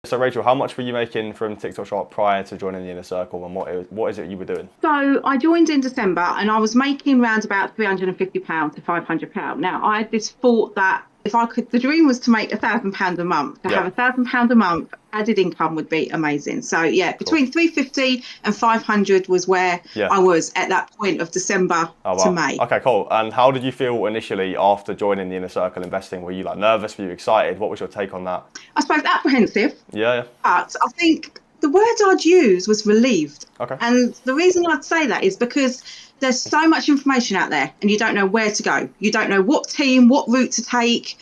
So Rachel, how much were you making from TikTok Shop prior to joining the Inner Circle, and what is it you were doing? So I joined in December and I was making around about £350 to £500. Now I had this thought that if I could, the dream was to make £1,000 a month. To have £1,000 a month added income would be amazing. So yeah, between 350 and 500 was where I was at that point of December to May. Okay, cool. And how did you feel initially after joining the Inner Circle investing? Were you like nervous? Were you excited? What was your take on that? I suppose apprehensive. Yeah. But I think the word I'd use was relieved. Okay. And the reason I'd say that is because there's so much information out there and you don't know where to go. You don't know what team, what route to take.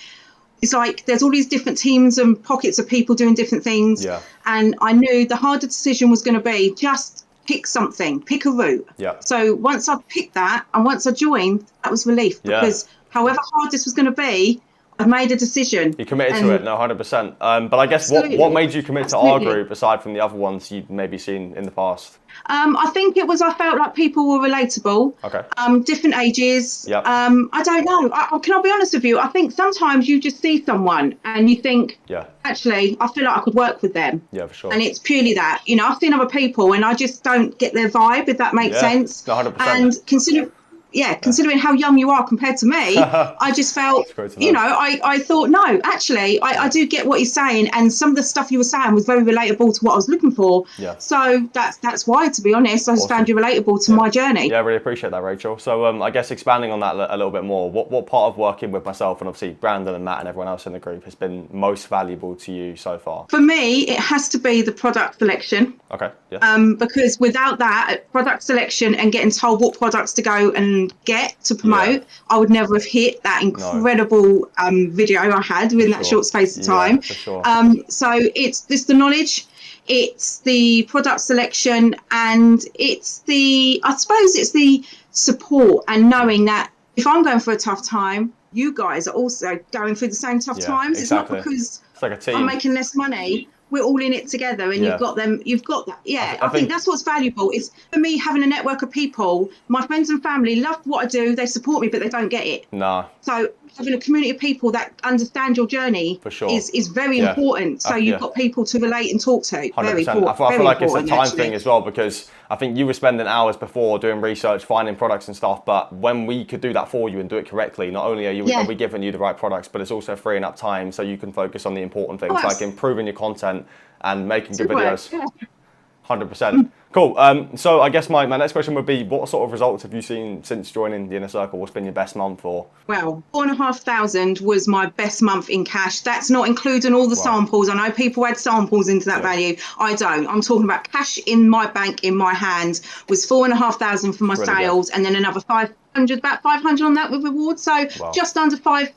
It's like there's all these different teams and pockets of people doing different things. Yeah. And I knew the harder decision was going to be just pick something, pick a route. Yeah. So once I picked that and once I joined, that was relief because however hard this was going to be, I made a decision. You committed to it, no, 100%. But I guess what made you commit to our group aside from the other ones you'd maybe seen in the past? I think it was I felt like people were relatable. Okay. Different ages. Yep. I don't know. Can I be honest with you? I think sometimes you just see someone and you think, actually, I feel like I could work with them. Yeah, for sure. And it's purely that. You know, I've seen other people and I just don't get their vibe, if that makes sense. 100%. And considering how young you are compared to me, I just felt, I thought, no, actually, I do get what he's saying. And some of the stuff you were saying was very relatable to what I was looking for. Yeah. So that's why, to be honest, I just found you relatable to my journey. Yeah, I really appreciate that, Rachel. So I guess expanding on that a little bit more, what part of working with myself and obviously Brandon and Matt and everyone else in the group has been most valuable to you so far? For me, it has to be the product selection. Okay. Yeah. Because without that, product selection and getting told what products to go and get to promote, I would never have hit that incredible video I had within that short space of time. Yeah, for sure. So it's the knowledge, it's the product selection, and it's the support and knowing that if I'm going for a tough time, you guys are also going through the same tough times. Exactly. It's not because it's like a team. I'm making less money. We're all in it together and you've got that. Yeah, I think that's what's valuable. It's for me having a network of people. My friends and family love what I do. They support me, but they don't get it. No. So having a community of people that understand your journey is very important. So you've got people to relate and talk to. 100%. Very important. I feel like it's a time thing as well, because I think you were spending hours before doing research, finding products and stuff. But when we could do that for you and do it correctly, not only are we giving you the right products, but it's also freeing up time so you can focus on the important things, like improving your content and making good videos. 100%. Cool. So I guess my next question would be, what sort of results have you seen since joining the Inner Circle? What's been your best month? Or well, 4,500 was my best month in cash. That's not including all the samples. I know people add samples into that value. I don't. I'm talking about cash in my bank, in my hand, was 4,500 for my sales, and then another 500, about 500 on that with rewards. So just under £5,000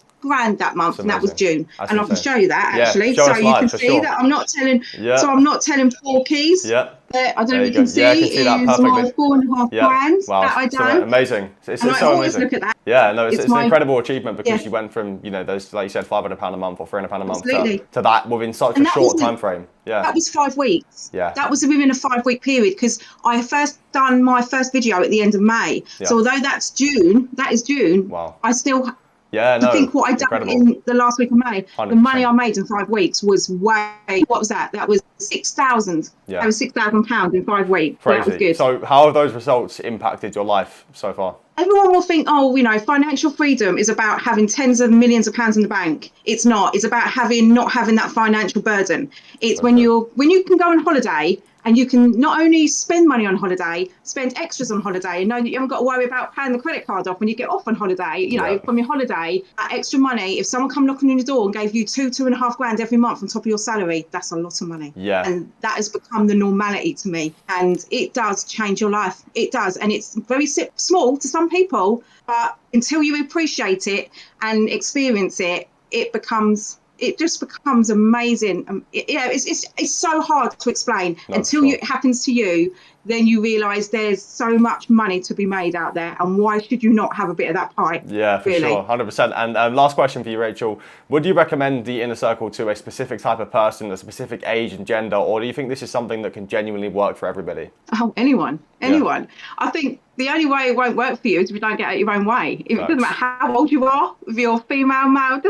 that month, and that was June. And I can show you that actually, so you can see that I'm not telling. So I'm not telling porkies. Yeah. I don't know if you can see. Is my £4,500 that I done. Amazing. It's so amazing. Look at that. Yeah, no, it's an incredible achievement because you went from those, like you said, £500 a month or £300 a month to that within such a short time frame. Yeah. That was 5 weeks. Yeah. That was within a 5-week period because I first done my first video at the end of May. So although that is June. Wow. I still. Yeah, no, I think what I done in the last week of May, 100%. the money I made in 5 weeks was what was that? That was 6,000. Yeah. That was £6,000 in 5 weeks. So that was good. So how have those results impacted your life so far? Everyone will think, financial freedom is about having tens of millions of pounds in the bank. It's not. It's about not having that financial burden. It's when you can go on holiday and you can not only spend money on holiday, spend extras on holiday, and know that you haven't got to worry about paying the credit card off when you get off on holiday. From your holiday, that extra money. If someone come knocking on your door and gave you £2,500 every month on top of your salary, that's a lot of money. Yeah. And that has become the normality to me, and it does change your life. It does, and it's very small to some people, but until you appreciate it and experience it, it just becomes amazing. It's so hard to explain until it happens to you. then you realise there's so much money to be made out there, and why should you not have a bit of that pie? Yeah, for sure, 100%. And last question for you, Rachel. Would you recommend the Inner Circle to a specific type of person, a specific age and gender, or do you think this is something that can genuinely work for everybody? Oh, anyone. I think the only way it won't work for you is if you don't get out your own way. If it doesn't matter how old you are, if you're female, male,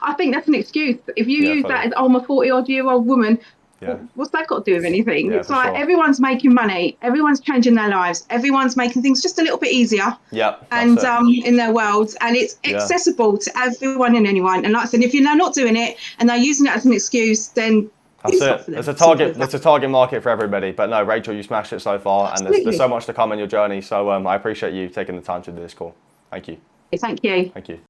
I think that's an excuse. If you use that as, oh, I'm a 40-odd-year-old woman, what's that got to do with anything? It's like everyone's making money, everyone's changing their lives, everyone's making things just a little bit easier. And in their worlds, and it's accessible to everyone and anyone. And like I said, if you're not doing it and they're using it as an excuse, then that's it. There's a target market for everybody. But no, Rachel, you smashed it so far, and there's so much to come in your journey. So I appreciate you taking the time to do this call. Thank you. Thank you. Thank you.